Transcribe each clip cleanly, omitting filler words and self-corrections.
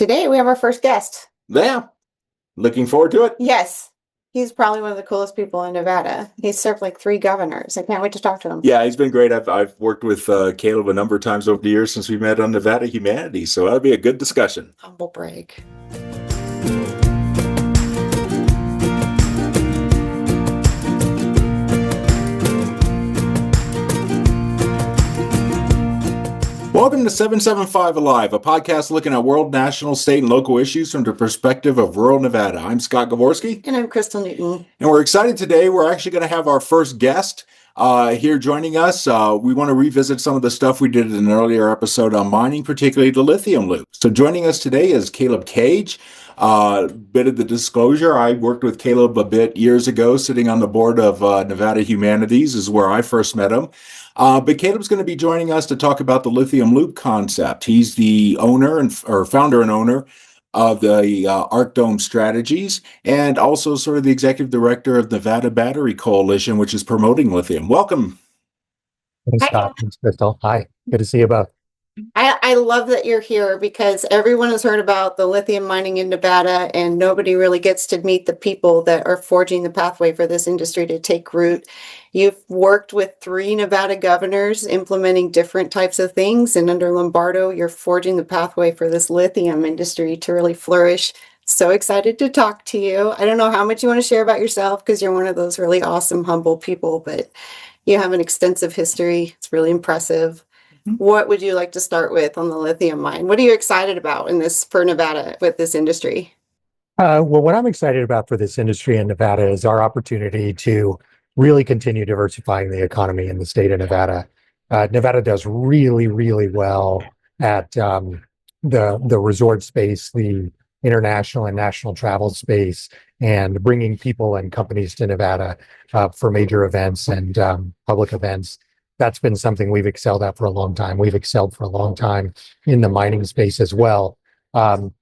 Today we have our first guest. Yeah, looking forward to it. Yes, he's probably one of the coolest people in Nevada. He's served like 3 governors. I can't wait to talk to him. Yeah, he's been great. I've worked with Caleb a number of times over the years since we met on Nevada Humanities, so that'll be a good discussion. Humble brag. Welcome to 775 Alive, a podcast looking at world, national, state, and local issues from the perspective of rural Nevada. I'm Scott Gavorski. And I'm Crystal Newton. And we're excited today. We're actually going to have our first guest here joining us. We want to revisit some of the stuff we did in an earlier episode on mining, particularly the Lithium Loop. So joining us today is Caleb Cage. Bit of the disclosure, I worked with Caleb a bit years ago, sitting on the board of Nevada Humanities is where I first met him. But Caleb's going to be joining us to talk about the Lithium Loop concept. He's the founder and owner of the Arc Dome Strategies, and also sort of the executive director of Nevada Battery Coalition, which is promoting lithium. Welcome. Thanks, Scott. Thanks, Crystal. Hi. Good to see you both. I love that you're here because everyone has heard about the lithium mining in Nevada and nobody really gets to meet the people that are forging the pathway for this industry to take root. You've worked with 3 Nevada governors implementing different types of things, and under Lombardo, you're forging the pathway for this lithium industry to really flourish. So excited to talk to you. I don't know how much you want to share about yourself because you're one of those really awesome, humble people, but you have an extensive history. It's really impressive. What would you like to start with on the lithium mine? What are you excited about for Nevada with this industry? Well, what I'm excited about for this industry in Nevada is our opportunity to really continue diversifying the economy in the state of Nevada. Nevada does really, really well at the resort space, the international and national travel space, and bringing people and companies to Nevada for major events and public events. That's been something we've excelled at for a long time. We've excelled for a long time in the mining space as well, and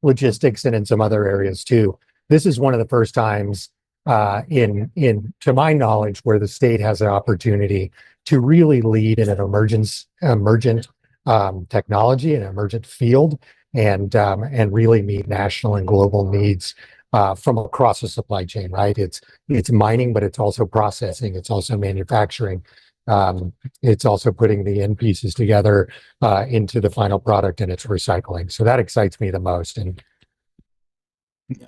logistics and in some other areas too. This is one of the first times to my knowledge, where the state has an opportunity to really lead in an emergent technology, an emergent field, and really meet national and global needs from across the supply chain, right? It's mining, but it's also processing. It's also manufacturing. It's also putting the end pieces together into the final product, and it's recycling. So that excites me the most. And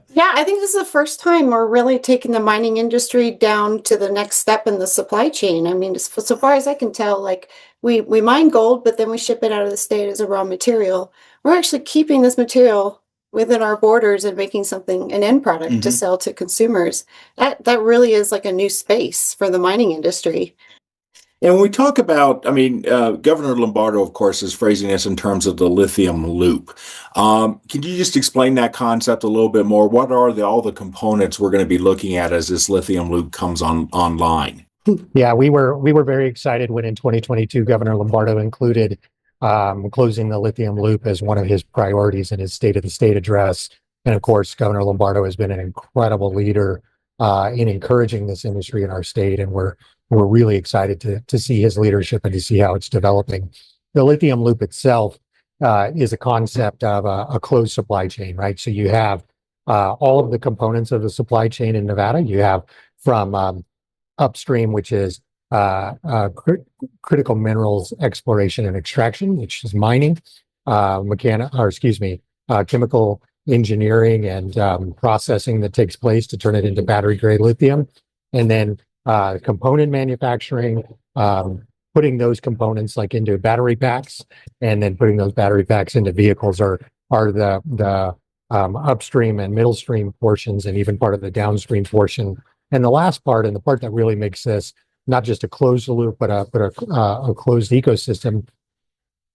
yeah, I think this is the first time we're really taking the mining industry down to the next step in the supply chain. I mean, so far as I can tell, like we mine gold, but then we ship it out of the state as a raw material. We're actually keeping this material within our borders and making an end product to sell to consumers. That really is like a new space for the mining industry. And when we talk about, Governor Lombardo, of course, is phrasing this in terms of the Lithium Loop. Can you just explain that concept a little bit more? What are all the components we're going to be looking at as this Lithium Loop comes online? Yeah, we were very excited when in 2022, Governor Lombardo included closing the Lithium Loop as one of his priorities in his State of the State address. And of course, Governor Lombardo has been an incredible leader in encouraging this industry in our state, and we're really excited to see his leadership and to see how it's developing. The Lithium Loop itself is a concept of a closed supply chain, right? So you have all of the components of the supply chain in Nevada. You have from upstream, which is critical minerals exploration and extraction, which is mining, chemical engineering and processing that takes place to turn it into battery grade lithium, and then component manufacturing, putting those components like into battery packs, and then putting those battery packs into vehicles are the upstream and middle stream portions, and even part of the downstream portion. And the last part, and the part that really makes this not just a closed loop, but a closed ecosystem,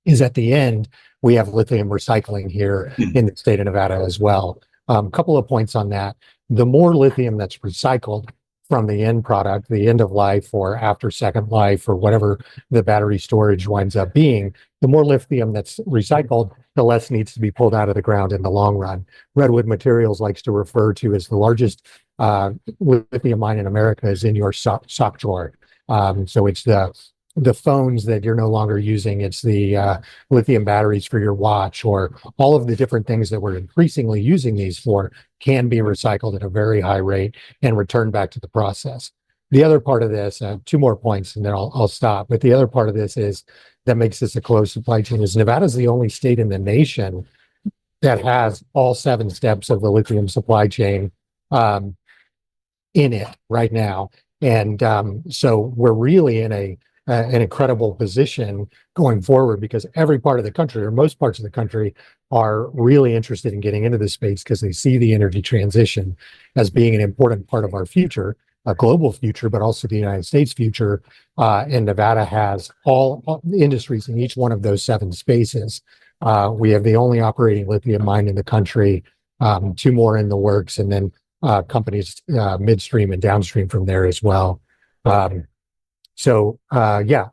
is at the end, we have lithium recycling here in the state of Nevada as well. A couple of points on that. The more lithium that's recycled from the end product, the end of life or after second life or whatever the battery storage winds up being, the more lithium that's recycled, the less needs to be pulled out of the ground in the long run. Redwood Materials likes to refer to as the largest lithium mine in America is in your sock drawer. So it's the the phones that you're no longer using. It's the lithium batteries for your watch, or all of the different things that we're increasingly using these for can be recycled at a very high rate and returned back to the process. The other part of this, two more points and then I'll stop. But the other part of this is that makes this a closed supply chain is Nevada's the only state in the nation that has all 7 steps of the lithium supply chain um, in it right now. And so we're really in an incredible position going forward, because every part of the country, or most parts of the country, are really interested in getting into this space because they see the energy transition as being an important part of our future, a global future, but also the United States future. And Nevada has all industries in each one of those 7 spaces. We have the only operating lithium mine in the country, 2 more in the works, and then companies midstream and downstream from there as well. Yeah,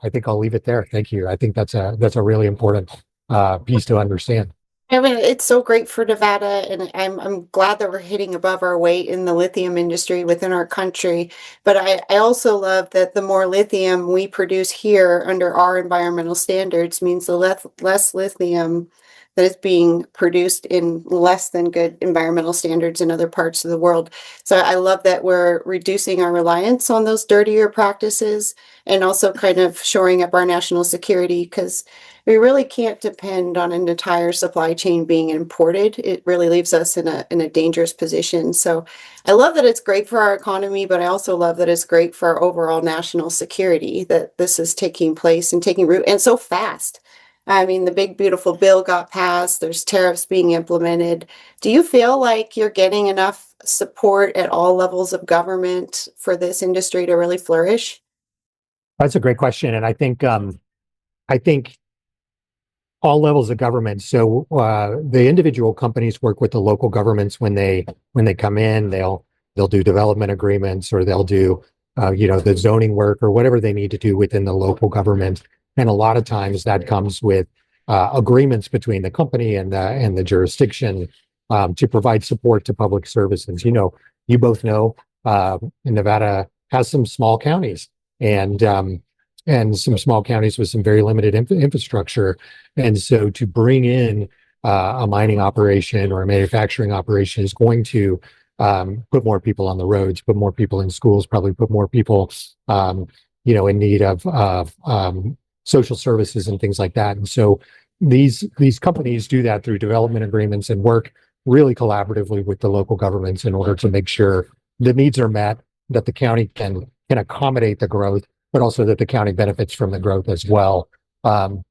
I think I'll leave it there. Thank you. I think that's a really important piece to understand. I mean, it's so great for Nevada, and I'm glad that we're hitting above our weight in the lithium industry within our country. But I also love that the more lithium we produce here under our environmental standards means the less lithium that is being produced in less than good environmental standards in other parts of the world. So I love that we're reducing our reliance on those dirtier practices and also kind of shoring up our national security, because we really can't depend on an entire supply chain being imported. It really leaves us in a dangerous position. So I love that it's great for our economy, but I also love that it's great for our overall national security that this is taking place and taking root, and so fast. I mean, the big beautiful bill got passed. There's tariffs being implemented. Do you feel like you're getting enough support at all levels of government for this industry to really flourish? That's a great question, and I think all levels of government. So the individual companies work with the local governments when they come in. They'll do development agreements, or they'll do the zoning work or whatever they need to do within the local government. And a lot of times that comes with agreements between the company and the jurisdiction to provide support to public services. You both know Nevada has some small counties, and some small counties with some very limited infrastructure. And so to bring in a mining operation or a manufacturing operation is going to put more people on the roads, put more people in schools, probably put more people, in need of social services and things like that. And so these companies do that through development agreements and work really collaboratively with the local governments in order to make sure the needs are met, that the county can accommodate the growth, but also that the county benefits from the growth as well. And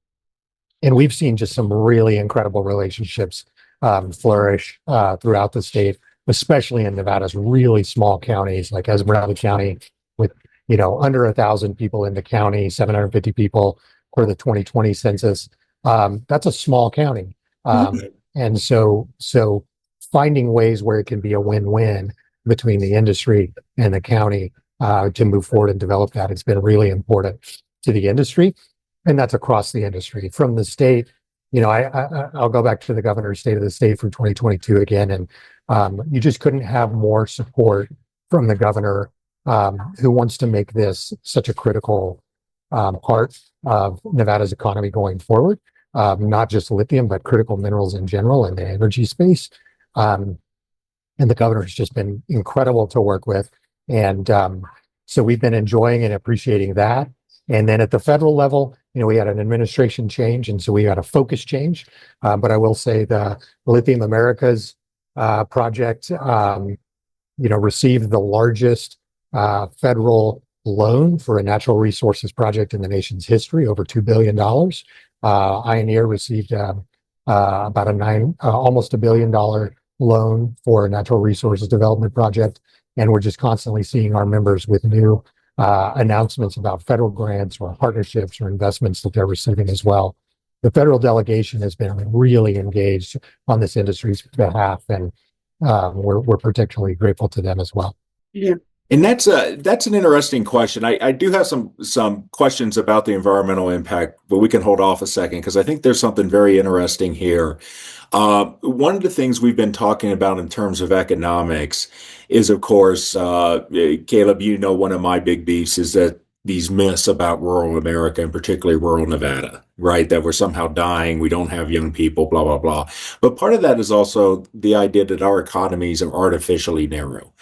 we've seen just some really incredible relationships flourish throughout the state, especially in Nevada's really small counties, like Esmeralda County, with under 1,000 people in the county, 750 people for the 2020 census. That's a small county, and so finding ways where it can be a win-win between the industry and the county to move forward and develop that. It's been really important to the industry, and that's across the industry. From the state, I'll go back to the governor's state of the state from 2022 again, and you just couldn't have more support from the governor, who wants to make this such a critical part of Nevada's economy going forward, not just lithium, but critical minerals in general and the energy space. And the governor has just been incredible to work with. And so we've been enjoying and appreciating that. And then at the federal level, we had an administration change, and so we had a focus change. But I will say the Lithium Americas project, received the largest federal loan for a natural resources project in the nation's history, over $2 billion. Ioneer received about almost $1 billion loan for a natural resources development project. And we're just constantly seeing our members with new announcements about federal grants or partnerships or investments that they're receiving as well. The federal delegation has been really engaged on this industry's behalf, and we're particularly grateful to them as well. Yeah. And that's an interesting question. I do have some questions about the environmental impact, but we can hold off a second because I think there's something very interesting here. One of the things we've been talking about in terms of economics is, of course, Caleb, one of my big beefs is that these myths about rural America and particularly rural Nevada, right? That we're somehow dying, we don't have young people, blah, blah, blah. But part of that is also the idea that our economies are artificially narrow,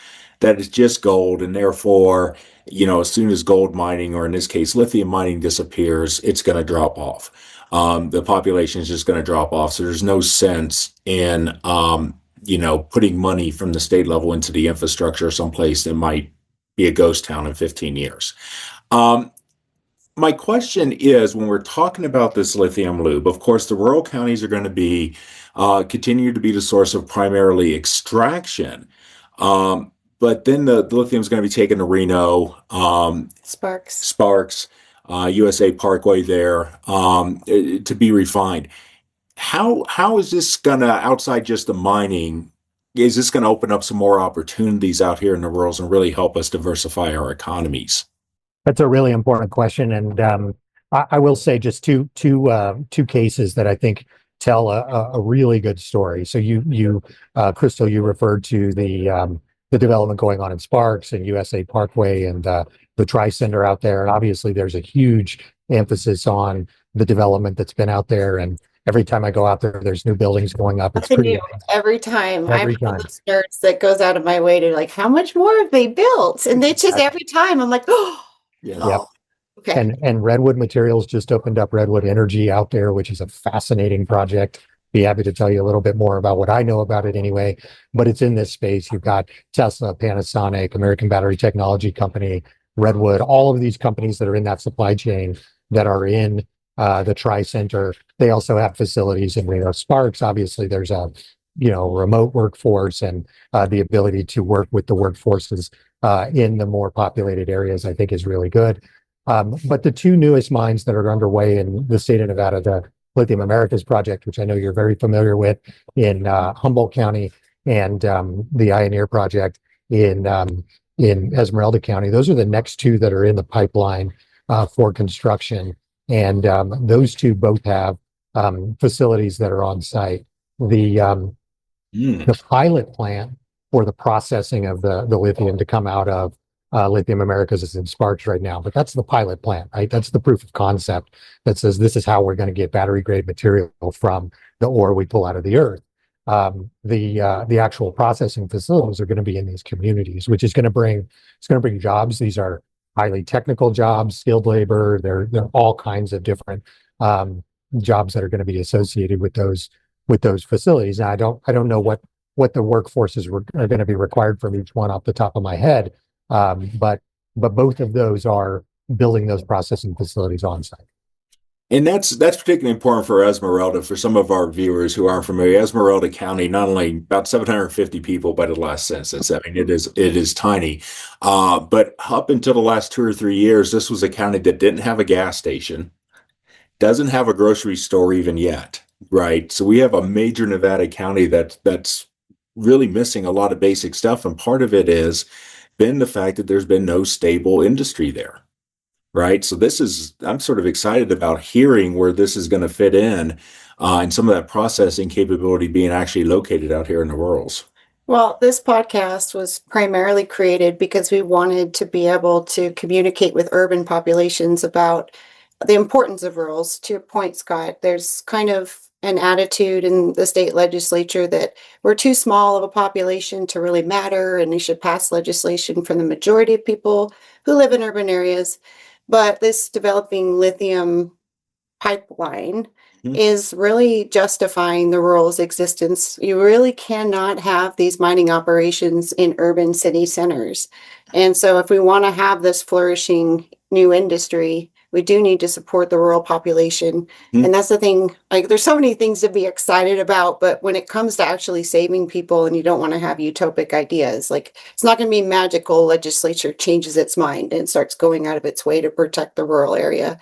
that it's just gold, and therefore, as soon as gold mining, or in this case, lithium mining disappears, it's going to drop off. The population is just going to drop off. So there's no sense in, putting money from the state level into the infrastructure someplace that might be a ghost town in 15 years. Um, my question is, when we're talking about this lithium loop, of course, the rural counties are going to be continue to be the source of primarily extraction. But then the lithium is going to be taken to Reno, Sparks, USA Parkway there to be refined. How is this going to, outside just the mining, is this going to open up some more opportunities out here in the rurals and really help us diversify our economies? That's a really important question, and I will say just two cases that I think tell a really good story. So Crystal, you referred to the development going on in Sparks and USA Parkway and the Tri-Center out there, and obviously there's a huge emphasis on the development that's been out there. And every time I go out there, there's new buildings going up. It's pretty every time. every I'm one time. of those nerds that goes out of my way to like, how much more have they built? And it's just every time I'm like, oh, Yeah. Yep. okay. And Redwood Materials just opened up Redwood Energy out there, which is a fascinating project. Be happy to tell you a little bit more about what I know about it anyway. But it's in this space. You've got Tesla, Panasonic, American Battery Technology Company, Redwood, all of these companies that are in that supply chain that are in the Tri-Center. They also have facilities in Reno. Sparks, obviously, there's a remote workforce, and the ability to work with the workforces in the more populated areas, I think, is really good. But the two newest mines that are underway in the state of Nevada, the Lithium Americas project, which I know you're very familiar with, in Humboldt County, and the Ioneer project in Esmeralda County. Those are the next two that are in the pipeline for construction. And those two both have facilities that are on site. The pilot plant for the processing of the lithium to come out of Lithium Americas is in Sparks right now, but that's the pilot plant, right? That's the proof of concept that says this is how we're going to get battery grade material from the ore we pull out of the earth. The actual processing facilities are going to be in these communities, which is going to bring jobs. These are highly technical jobs, skilled labor. They're all kinds of different jobs that are going to be associated with those facilities. Now, I don't know what the workforces are going to be required from each one off the top of my head, but both of those are building those processing facilities on site. And that's particularly important for Esmeralda. For some of our viewers who aren't familiar, Esmeralda County, not only about 750 people by the last census. I mean, it is tiny. But up until the last 2 or 3 years, this was a county that didn't have a gas station, doesn't have a grocery store even yet, right? So we have a major Nevada county that's really missing a lot of basic stuff, and part of it has been the fact that there's been no stable industry there. Right. So I'm sort of excited about hearing where this is going to fit in, and some of that processing capability being actually located out here in the rurals. Well, this podcast was primarily created because we wanted to be able to communicate with urban populations about the importance of rurals. To your point, Scott, there's kind of an attitude in the state legislature that we're too small of a population to really matter, and they should pass legislation for the majority of people who live in urban areas. But this developing lithium pipeline is really justifying the rural's existence. You really cannot have these mining operations in urban city centers. And so if we want to have this flourishing new industry, we do need to support the rural population. And that's the thing, like there's so many things to be excited about, but when it comes to actually saving people, and you don't want to have utopic ideas, like it's not going to be magical. Legislature changes its mind and starts going out of its way to protect the rural area.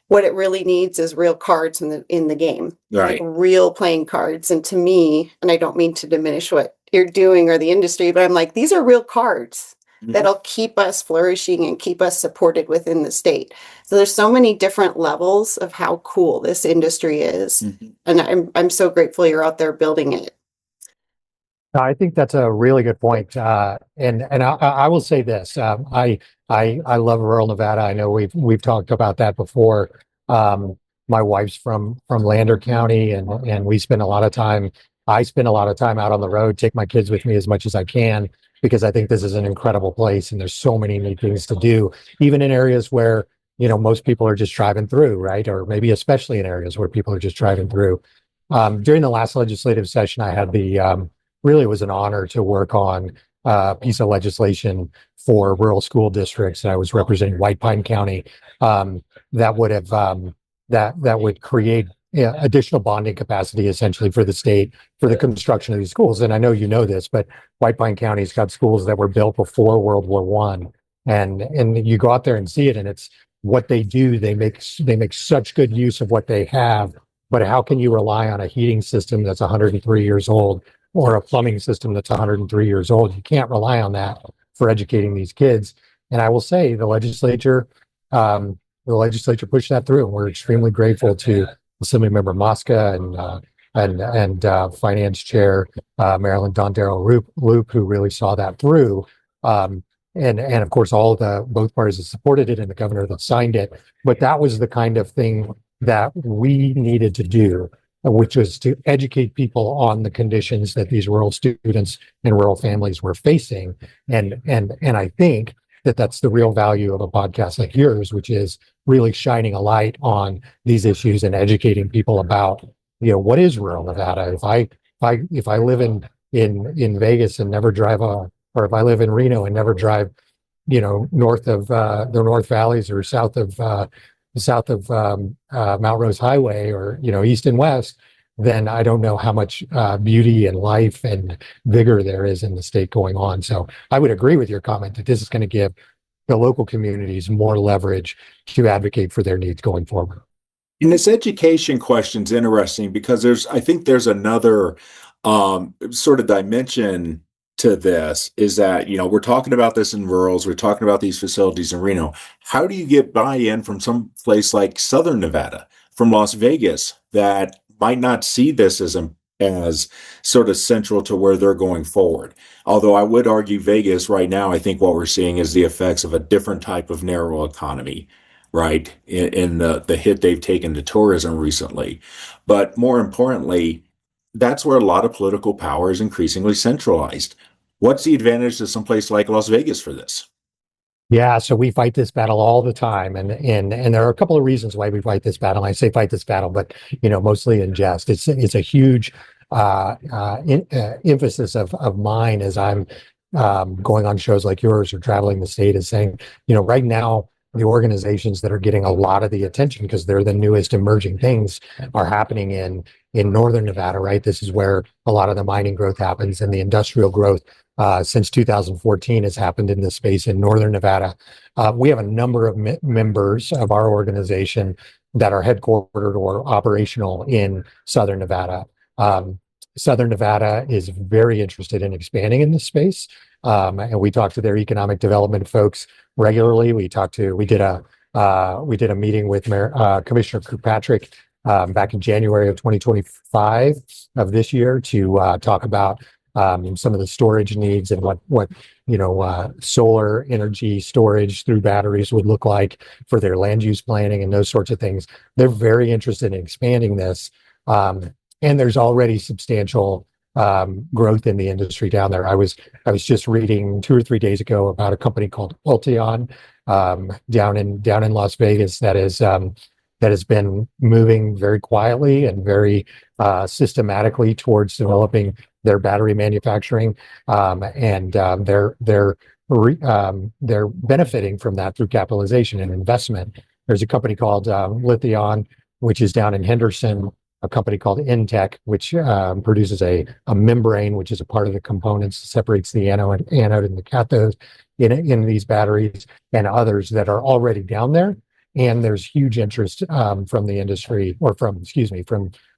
What it really needs is real cards in the game, Right. like real playing cards. And to me, and I don't mean to diminish what you're doing or the industry, but I'm like, these are real cards that'll keep us flourishing and keep us supported within the state. So there's so many different levels of how cool this industry is. And I'm so grateful you're out there building it. I think that's a really good point. And I will say this. I love rural Nevada. I know we've talked about that before. My wife's from Lander County, and we spend a lot of time. I spend a lot of time out on the road. Take my kids with me as much as I can because I think this is an incredible place, and there's so many neat things to do, even in areas where most people are just driving through, right? Or maybe especially in areas where people are just driving through. During the last legislative session, I had the really, it was an honor to work on a piece of legislation for rural school districts. I was representing White Pine County, that would have that would create additional bonding capacity essentially for the state for the construction of these schools. And I know you know this, but White Pine County's got schools that were built before World War One, and you go out there and see it, and it's what they do. They make such good use of what they have. But how can you rely on a heating system that's 103 years old or a plumbing system that's 103 years old? You can't rely on that for educating these kids. And I will say the legislature pushed that through, and we're extremely grateful to Assemblymember Mosca and Finance Chair Marilyn Dondero Loop, who really saw that through. And of course, both parties that supported it and the governor that signed it. But that was the kind of thing that we needed to do, which was to educate people on the conditions that these rural students and rural families were facing. And I think that that's the real value of a podcast like yours, which is really shining a light on these issues and educating people about, what is rural Nevada. If I live in Vegas and never drive or if I live in Reno and never drive, north of the North Valleys or south of Mount Rose Highway, or east and west, then I don't know how much beauty and life and vigor there is in the state going on. So I would agree with your comment that this is going to give the local communities more leverage to advocate for their needs going forward. And this education question is interesting because I think there's another sort of dimension to this, is that, we're talking about this in rurals, we're talking about these facilities in Reno. How do you get buy-in from some place like Southern Nevada, from Las Vegas, that might not see this as sort of central to where they're going forward? Although I would argue Vegas right now, I think what we're seeing is the effects of a different type of narrow economy, right? In the hit they've taken to tourism recently. But more importantly, that's where a lot of political power is increasingly centralized. What's the advantage to someplace like Las Vegas for this? Yeah, so we fight this battle all the time, and there are a couple of reasons why we fight this battle. I say fight this battle, but mostly in jest. It's a huge emphasis of mine as I'm going on shows like yours or traveling the state, is saying, right now the organizations that are getting a lot of the attention because they're the newest emerging things are happening in northern Nevada, right? This is where a lot of the mining growth happens, and the industrial growth since 2014 has happened in this space in northern Nevada. We have a number of members of our organization that are headquartered or operational in southern Nevada. Southern Nevada is very interested in expanding in this space, and we talk to their economic development folks regularly. We did a meeting with Commissioner Kirkpatrick back in January of 2025 of this year to talk about some of the storage needs and what solar energy storage through batteries would look like for their land use planning and those sorts of things. They're very interested in expanding this, and there's already substantial growth in the industry down there. I was just reading 2 or 3 days ago about a company called Ultion down in Las Vegas that has been moving very quietly and very systematically towards developing their battery manufacturing, and they're benefiting from that through capitalization and investment. There's a company called Lithium, which is down in Henderson, a company called Intech, which produces a membrane, which is a part of the components that separates the anode and the cathode in these batteries, and others that are already down there. And there's huge interest from the industry, or from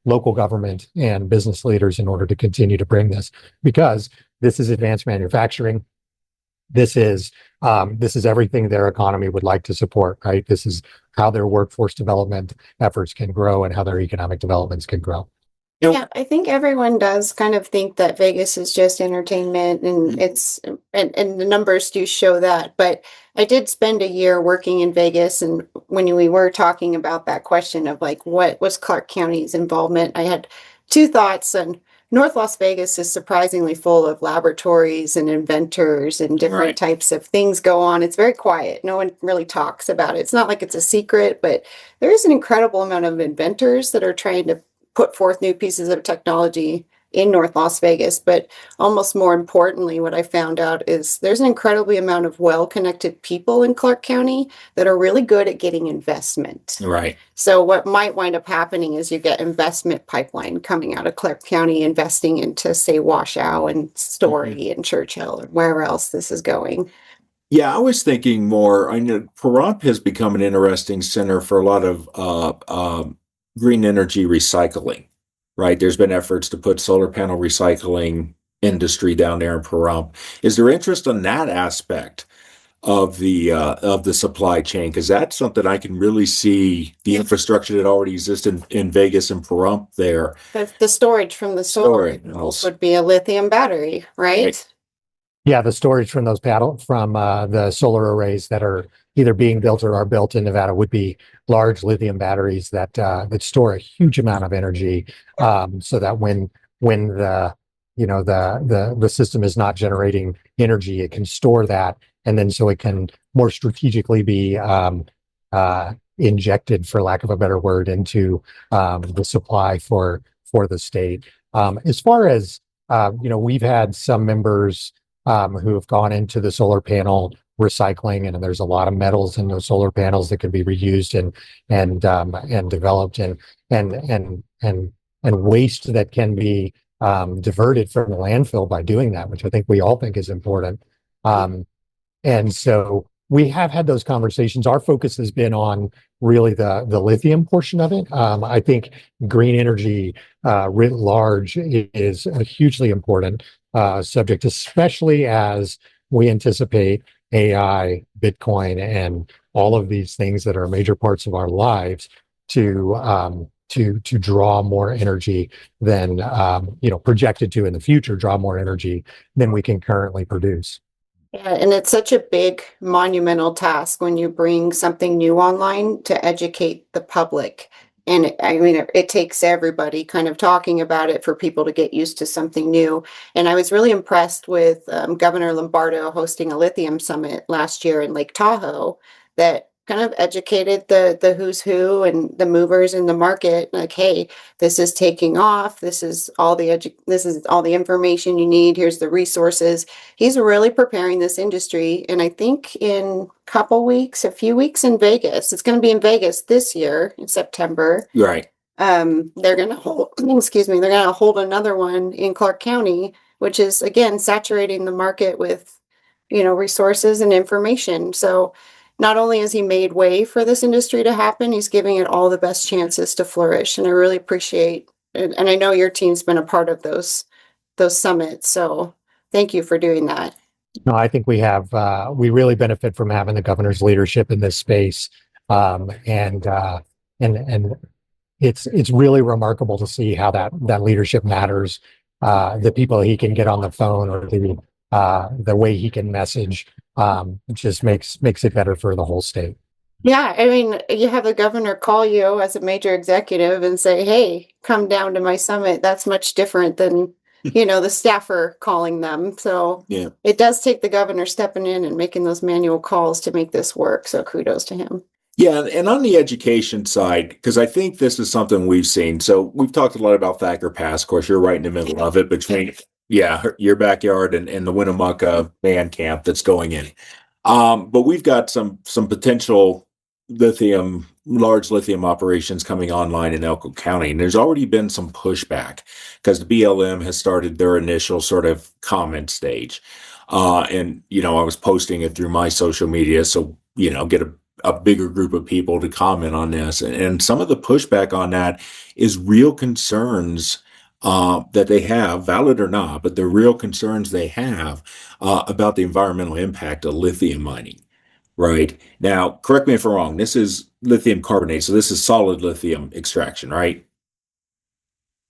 local government and business leaders in order to continue to bring this, because this is advanced manufacturing. This is everything their economy would like to support, right? This is how their workforce development efforts can grow and how their economic developments can grow. Yeah, I think everyone does kind of think that Vegas is just entertainment and and the numbers do show that. But I did spend a year working in Vegas, and when we were talking about that question of like what was Clark County's involvement, I had two thoughts. And North Las Vegas is surprisingly full of laboratories and inventors and different Right. types of things go on. It's very quiet. No one really talks about it. It's not like it's a secret, but there is an incredible amount of inventors that are trying to put forth new pieces of technology in North Las Vegas. But almost more importantly, what I found out is there's an incredibly amount of well-connected people in Clark County that are really good at getting investment. Right. So what might wind up happening is you get investment pipeline coming out of Clark County investing into, say, Washoe and Story and Churchill or wherever else this is going. Yeah, I was thinking more. I know Pahrump has become an interesting center for a lot of green energy recycling, right? There's been efforts to put solar panel recycling industry down there in Pahrump. Is there interest on that aspect of the supply chain? Because that's something I can really see the infrastructure that already exists in Vegas and Pahrump there. The storage from the solar Storage. panels would be a lithium battery, right? Right. Yeah, the storage from the solar arrays that are either being built or are built in Nevada would be large lithium batteries that store a huge amount of energy, so that when the system is not generating energy, it can store that, and then so it can more strategically be injected, for lack of a better word, into the supply for the state. As far as we've had some members who have gone into the solar panel recycling, and there's a lot of metals in those solar panels that can be reused and developed, and waste that can be diverted from the landfill by doing that, which I think we all think is important. And so we have had those conversations. Our focus has been on really the lithium portion of it. I think green energy writ large is a hugely important subject, especially as we anticipate AI, Bitcoin, and all of these things that are major parts of our lives to draw more energy than projected to in the future, draw more energy than we can currently produce. Yeah, and it's such a big monumental task when you bring something new online to educate the public. And I mean, it takes everybody kind of talking about it for people to get used to something new. And I was really impressed with Governor Lombardo hosting a Lithium Summit last year in Lake Tahoe that kind of educated the who's who and the movers in the market. Like, hey, this is taking off. This is all this is all the information you need. Here's the resources. He's really preparing this industry. And I think in a few weeks in Vegas, it's going to be in Vegas this year in September. Right. They're going to hold, excuse me, they're going to hold another one in Clark County, which is again saturating the market with, resources and information. So not only has he made way for this industry to happen, he's giving it all the best chances to flourish. And I really appreciate it. And I know your team's been a part of those summits. So thank you for doing that. No, I think we really benefit from having the governor's leadership in this space. And it's really remarkable to see how that leadership matters. The people he can get on the phone, or the way he can message, just makes it better for the whole state. Yeah, I mean, you have the governor call you as a major executive and say, "Hey, come down to my summit." That's much different than, the staffer calling them. So Yeah. it does take the governor stepping in and making those manual calls to make this work. So kudos to him. Yeah, and on the education side, because I think this is something we've seen. So we've talked a lot about Thacker Pass. Of course, you're right in the middle of it between, your backyard and the Winnemucca band camp that's going in. But we've got some potential large lithium operations coming online in Elko County, and there's already been some pushback because the BLM has started their initial sort of comment stage. And I was posting it through my social media, so get a bigger group of people to comment on this. And some of the pushback on that is real concerns that they have, valid or not, but the real concerns they have about the environmental impact of lithium mining. Right. Now, correct me if I'm wrong. This is lithium carbonate, so this is solid lithium extraction, right?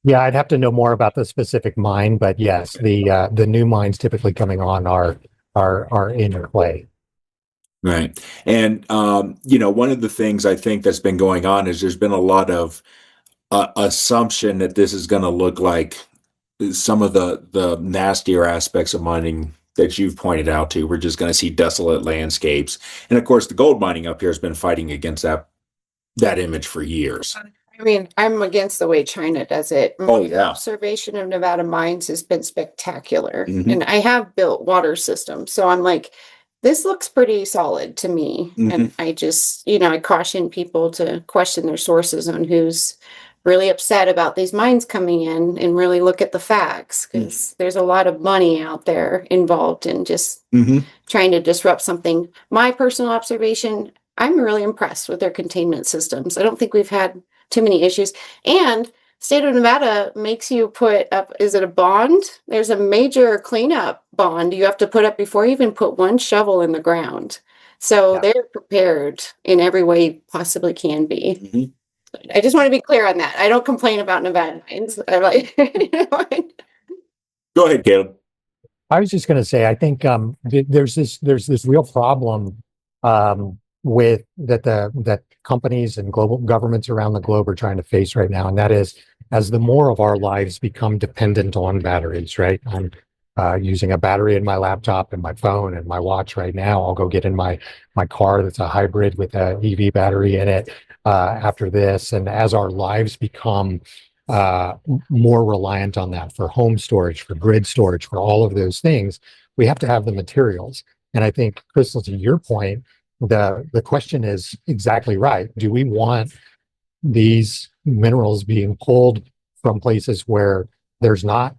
Yeah, I'd have to know more about the specific mine, but yes, the new mines typically coming on are in play. Right. And, one of the things I think that's been going on is there's been a lot of assumption that this is going to look like some of the nastier aspects of mining that you've pointed out to. We're just going to see desolate landscapes. And of course, the gold mining up here has been fighting against that image for years. I mean, I'm against the way China does it. Oh, My yeah. observation of Nevada mines has been spectacular. Mhm. And I have built water systems. So I'm like, this looks pretty solid to me. And I just, I caution people to question their sources on who's really upset about these mines coming in and really look at the facts, because there's a lot of money out there involved in just trying to disrupt something. My personal observation, I'm really impressed with their containment systems. I don't think we've had too many issues. And state of Nevada makes you put up, is it a bond? There's a major cleanup bond you have to put up before you even put one shovel in the ground. So they're prepared in every way you possibly can be. I just want to be clear on that. I don't complain about Nevada mines. I like, Go ahead, Caleb. I was just going to say, I think there's this real problem with that companies and global governments around the globe are trying to face right now, and that is as the more of our lives become dependent on batteries. Right, I'm using a battery in my laptop and my phone and my watch right now. I'll go get in my car that's a hybrid with a EV battery in it after this, and as our lives become more reliant on that for home storage, for grid storage, for all of those things, we have to have the materials. And I think, Crystal, to your point, the question is exactly right. Do we want these minerals being pulled from places where there's not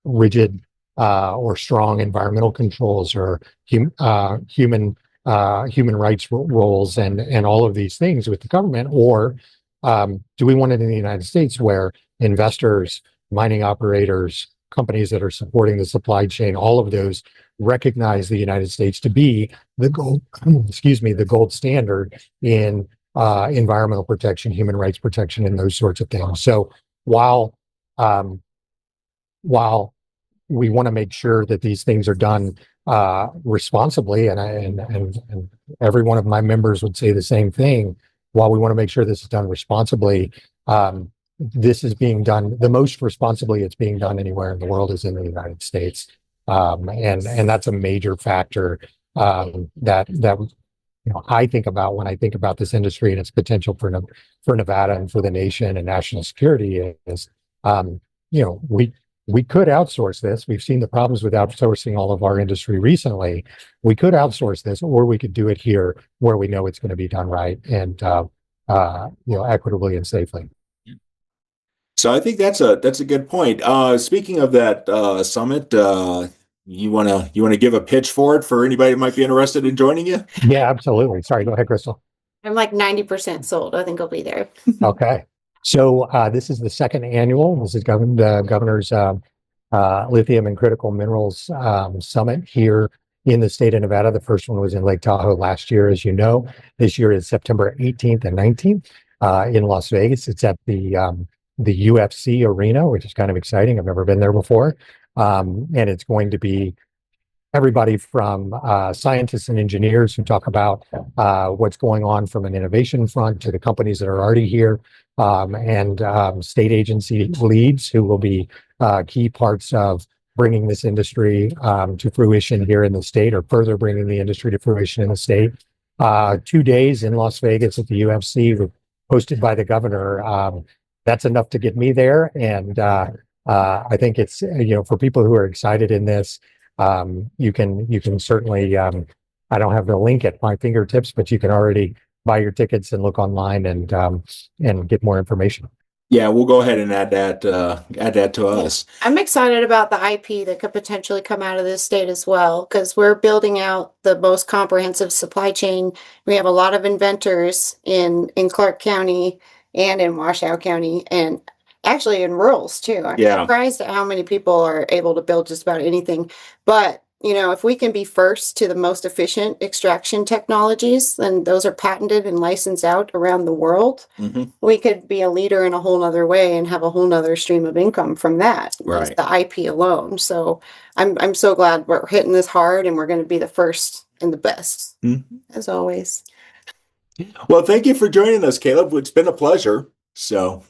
rigid or strong environmental controls or human rights roles and all of these things with the government, or do we want it in the United States where investors, mining operators, companies that are supporting the supply chain, all of those recognize the United States to be the gold, the gold standard in environmental protection, human rights protection, and those sorts of things. So while um, while we want to make sure that these things are done responsibly, and every one of my members would say the same thing. While we want to make sure this is done responsibly, this is being done the most responsibly it's being done anywhere in the world is in the United States, and that's a major factor that I think about when I think about this industry and its potential for Nevada and for the nation and national security is, we could outsource this. We've seen the problems with outsourcing all of our industry recently. We could outsource this, or we could do it here where we know it's going to be done right and equitably and safely. So I think that's a good point. Speaking of that summit, you wanna give a pitch for it for anybody who might be interested in joining you? Yeah, absolutely. Sorry, go ahead, Crystal. I'm like 90% sold. I think I'll be there. Okay. So this is the second annual. This is the governor's lithium and critical minerals summit here in the state of Nevada. The first one was in Lake Tahoe last year, as you know. This year is September 18th and 19th in Las Vegas. It's at the UFC arena, which is kind of exciting. I've never been there before. And it's going to be everybody from scientists and engineers who talk about what's going on from an innovation front to the companies that are already here, and state agency leads who will be key parts of bringing this industry to fruition here in the state, or further bringing the industry to fruition in the state. 2 days in Las Vegas at the UFC, hosted by the governor. That's enough to get me there. And I think it's, for people who are excited in this, you can certainly, I don't have the link at my fingertips, but you can already buy your tickets and look online and get more information. Yeah, we'll go ahead and add that to us. I'm excited about the IP that could potentially come out of this state as well, because we're building out the most comprehensive supply chain. We have a lot of inventors in Clark County and in Washoe County, and actually in rurals too. I'm Yeah. surprised at how many people are able to build just about anything. But you know, if we can be first to the most efficient extraction technologies, then those are patented and licensed out around the world. Mhm. We could be a leader in a whole nother way and have a whole nother stream of income from that, just Right. the IP alone. So I'm so glad we're hitting this hard and we're going to be the first and the best, as always. Well, thank you for joining us, Caleb. It's been a pleasure. So,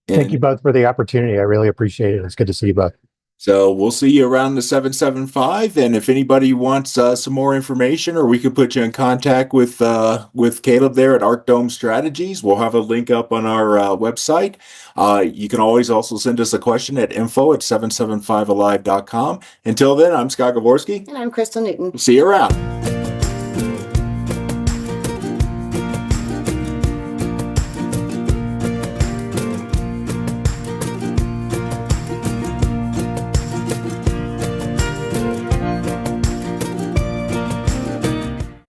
Thank you both for the opportunity. I really appreciate it. It's good to see you both. So we'll see you around the 775. And if anybody wants some more information, or we could put you in contact with Caleb there at Arc Dome Strategies, we'll have a link up on our website. You can always also send us a question at info@775alive.com. Until then, I'm Scott Gavorski. And I'm Crystal Newton. See you around.